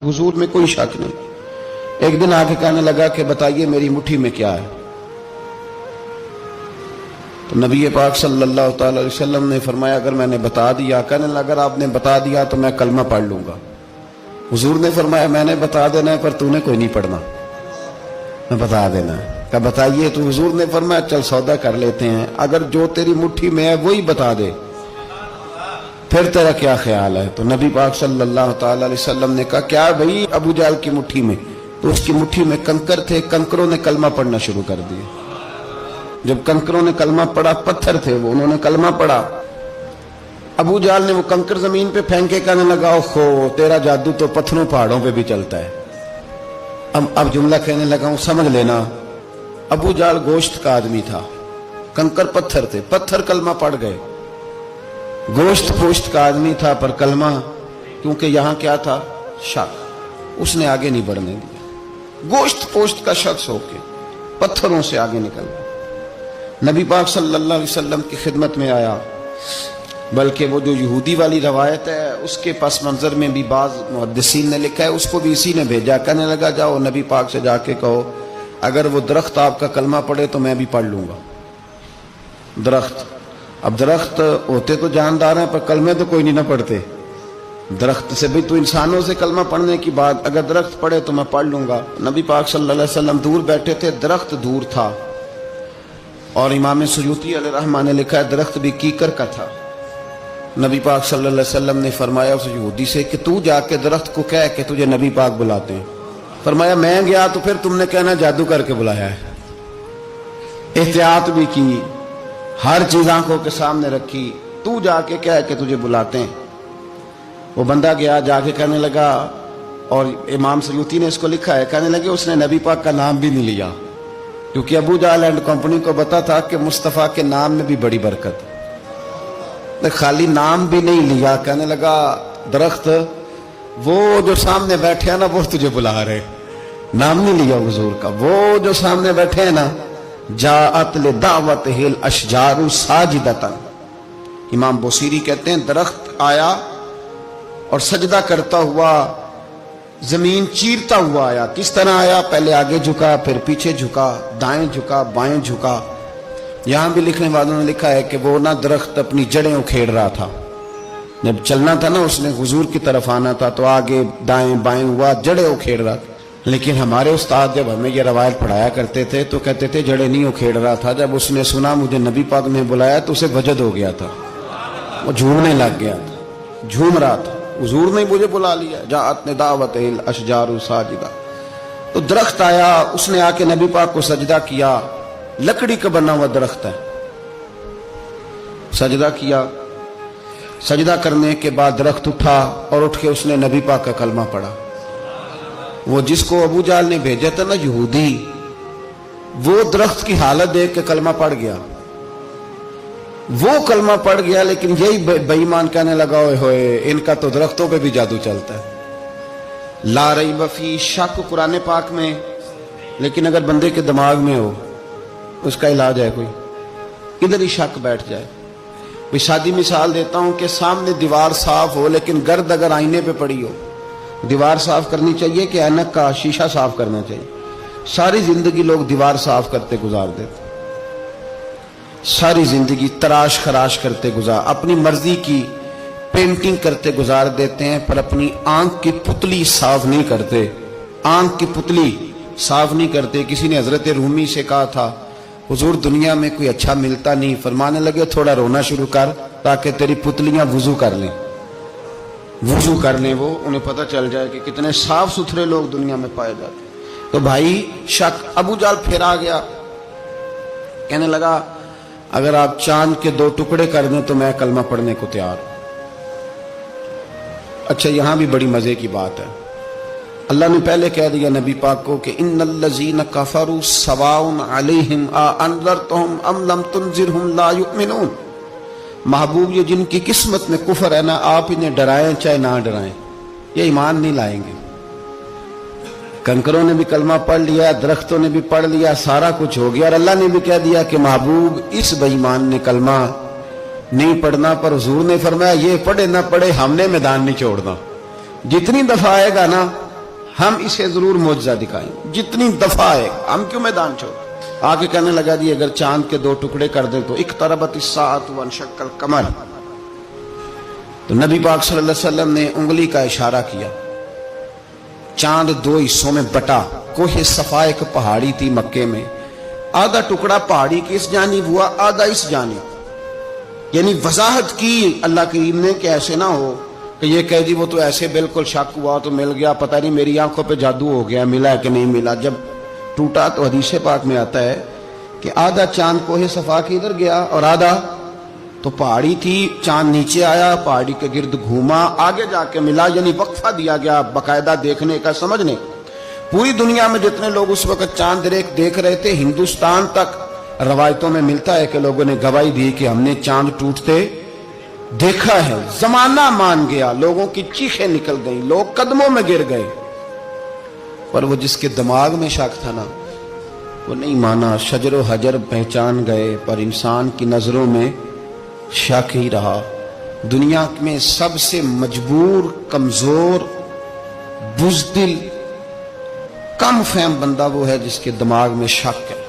हुजूर में कोई शक नहीं। एक दिन आके कहने लगा कि बताइए मेरी मुट्ठी में क्या है। तो नबी पाक सल्लल्लाहु अलैहि वसल्लम ने फरमाया अगर मैंने बता दिया, कहने लगा अगर आपने बता दिया तो मैं कलमा पढ़ लूंगा। हुजूर ने फरमाया मैंने बता देना है पर तूने कोई नहीं पढ़ना, मैं बता देना है। कहा बताइए। तो हुजूर ने फरमाया चल सौदा कर लेते हैं, अगर जो तेरी मुट्ठी में है वही बता दे फिर तेरा क्या ख्याल है। तो नबी पाक सल्लल्लाहु अलैहि वसल्लम ने कहा क्या भाई अबू जहल की मुट्ठी में? तो उसकी मुट्ठी में कंकर थे, कंकरों ने कलमा पढ़ना शुरू कर दिया। जब कंकरों ने कलमा पढ़ा, पत्थर थे वो, उन्होंने कलमा पढ़ा। अबू जहल ने वो कंकर जमीन पे फेंके, कहने लगा ओहो तेरा जादू तो पत्थरों पहाड़ों पे भी चलता है। अब जुमला कहने लगा हूं समझ लेना। अबू जहल गोश्त का आदमी था, कंकर पत्थर थे, पत्थर कलमा पढ़ गए। गोश्त पोश्त का आदमी था पर कलमा, क्योंकि यहां क्या था शक, उसने आगे नहीं बढ़ने दिया। गोश्त पोश्त का शख्स होके पत्थरों से आगे निकल गया। नबी पाक सल्लल्लाहु अलैहि वसल्लम की खिदमत में आया। बल्कि वो जो यहूदी वाली रवायत है उसके पस मंजर में भी बाज मुहद्दिसीन ने लिखा है, उसको भी इसी ने भेजा। कहने लगा जाओ नबी पाक से जाके कहो अगर वो दरख्त आपका कलमा पढ़े तो मैं भी पढ़ लूंगा। दरख्त, अब दरख्त होते तो जानदार हैं पर कलमे तो कोई नहीं ना पढ़ते। दरख्त से भी तो इंसानों से कलमा पढ़ने की बात, अगर दरख्त पढ़े तो मैं पढ़ लूंगा। नबी पाक सल्लल्लाहु अलैहि वसल्लम दूर बैठे थे, दरख्त दूर था। और इमाम सुयूती अलैहिर्रहमा ने लिखा है दरख्त भी कीकर का था। नबी पाक सल्लल्लाहु अलैहि वसल्लम ने फरमाया उस यहूदी से कि तू जाके दरख्त को कह कि तुझे नबी पाक बुलाते हैं। फरमाया मैं गया तो फिर तुमने कहना जादू करके बुलाया है। एहतियात भी की, हर चीज आंखों के सामने रखी, तू जाके कह के तुझे बुलाते हैं। वो बंदा गया, जाके कहने लगा, और इमाम सुयूती ने इसको लिखा है, कहने लगे उसने नबी पाक का नाम भी नहीं लिया, क्योंकि अबू जहल एंड कंपनी को पता था कि मुस्तफा के नाम में भी बड़ी बरकत है। खाली नाम भी नहीं लिया, कहने लगा दरख्त वो जो सामने बैठे हैं ना वो तुझे बुला रहे, नाम नहीं लिया हुजूर का। वो जो सामने बैठे हैं ना, जाअत ले दावत हिल अशजारु साजिदतन। इमाम बोसीरी कहते हैं दरख्त आया और सजदा करता हुआ, जमीन चीरता हुआ आया। किस तरह आया? पहले आगे झुका, फिर पीछे झुका, दाएं झुका, बाएं झुका। यहां भी लिखने वालों ने लिखा है कि वो ना दरख्त अपनी जड़ें उखेड़ रहा था। जब चलना था ना उसने हुजूर की तरफ आना था तो आगे दाएं बाएं हुआ, जड़ें उखेड़ रहा था। लेकिन हमारे उस्ताद जब हमें ये रवायत पढ़ाया करते थे तो कहते थे जड़ें नहीं उखेड़ रहा था। जब उसने सुना मुझे नबी पाक ने बुलाया तो उसे वजद हो गया था, वो झूमने लग गया था, झूम रहा था, हुजूर ने मुझे बुला लिया। जाअत ने दावत हिल अशजारु साजिदा। तो दरख्त आया, उसने आके नबी पाक को सजदा किया। लकड़ी का बना हुआ दरख्त है, सजदा किया। सजदा करने के बाद दरख्त उठा और उठ के उसने नबी पाक का कलमा पढ़ा। वो जिसको अबू जहल ने भेजा था ना यहूदी, वो दरख्त की हालत देख के कलमा पढ़ गया। वो कलमा पढ़ गया, लेकिन यही बेईमान कहने लगा ओए होए इनका तो दरख्तों पे भी जादू चलता है। ला रैब फी, शक कुरान पाक में, लेकिन अगर बंदे के दिमाग में हो उसका इलाज है कोई, इधर ही शक बैठ जाए। भाई सादी मिसाल देता हूं कि सामने दीवार साफ हो लेकिन गर्द अगर आईने पे पड़ी हो, दीवार साफ करनी चाहिए कि ऐनक का शीशा साफ करना चाहिए? सारी जिंदगी लोग दीवार साफ करते गुजार देते, सारी जिंदगी तराश खराश करते गुजार, अपनी मर्जी की पेंटिंग करते गुजार देते हैं, पर अपनी आंख की पुतली साफ नहीं करते। आंख की पुतली साफ नहीं करते। किसी ने हजरत रूमी से कहा था हुजूर दुनिया में कोई अच्छा मिलता नहीं, फरमाने लगे थोड़ा रोना शुरू कर ताकि तेरी पुतलियां वुजू कर लें, वुजू कर लें। वो उन्हें पता चल जाए कि कितने साफ सुथरे लोग दुनिया में पाए जाते। तो भाई शक, अबू जहल फिर आ गया, कहने लगा अगर आप चांद के 2 टुकड़े कर दें तो मैं कलमा पढ़ने को तैयार हूं। अच्छा यहां भी बड़ी मजे की बात है, अल्लाह ने पहले कह दिया नबी पाक को कि इन्नल्लज़ीना कफरू सवाउन अलैहिम आ अनज़रतहुम अम लम तुनज़िरहुम ला युमिनून। महबूब ये जिनकी किस्मत में कुफर है ना, आप इन्हें डराएं चाहे ना डराएं, ये ईमान नहीं लाएंगे। कंकरों ने भी कलमा पढ़ लिया, दरख्तों ने भी पढ़ लिया, सारा कुछ हो गया, और अल्लाह ने भी कह दिया कि महबूब इस बेईमान ने कलमा नहीं पढ़ना। पर हुजूर ने फरमाया ये पढ़े ना पढ़े हमने मैदान नहीं छोड़ना। जितनी दफा आएगा ना ہم اسے ضرور معجزہ دکھائیں جتنی دفعہ ہے. ہم کیوں میدان چھوڑ. آگے کہنے لگا جی اگر چاند کے 2 ٹکڑے کر دیں تو اقتربت الساعۃ وانشق القمر. تو نبی پاک صلی اللہ علیہ وسلم نے انگلی کا اشارہ کیا. چاند 2 حصوں میں بٹا. کوہ صفا ایک پہاڑی تھی مکے میں, آدھا ٹکڑا پہاڑی کی اس جانب ہوا, آدھا اس جانب. یعنی وضاحت کی اللہ کریم نے کہ ایسے نہ ہو کہ یہ کہہ دی وہ تو ایسے بالکل شک ہوا تو مل گیا, پتہ نہیں میری آنکھوں پہ جادو ہو گیا, ملا ہے کہ نہیں ملا. جب ٹوٹا تو حدیث پاک میں آتا ہے کہ آدھا چاند کوہ صفا کے ادھر گیا اور آدھا تو پہاڑی تھی, چاند نیچے آیا, پہاڑی کے گرد گھوما, آگے جا کے ملا. یعنی وقفہ دیا گیا باقاعدہ دیکھنے کا, سمجھنے. پوری دنیا میں جتنے لوگ اس وقت چاند دیکھ رہے تھے, ہندوستان تک روایتوں میں ملتا ہے کہ لوگوں نے گواہی دی کہ ہم نے چاند ٹوٹتے دیکھا ہے. زمانہ مان گیا, لوگوں کی چیخیں نکل گئیں, لوگ قدموں میں گر گئے. پر وہ جس کے دماغ میں شک تھا نا وہ نہیں مانا. شجر و حجر پہچان گئے پر انسان کی نظروں میں شک ہی رہا. دنیا میں سب سے مجبور, کمزور, بزدل, کم فہم بندہ وہ ہے جس کے دماغ میں شک ہے.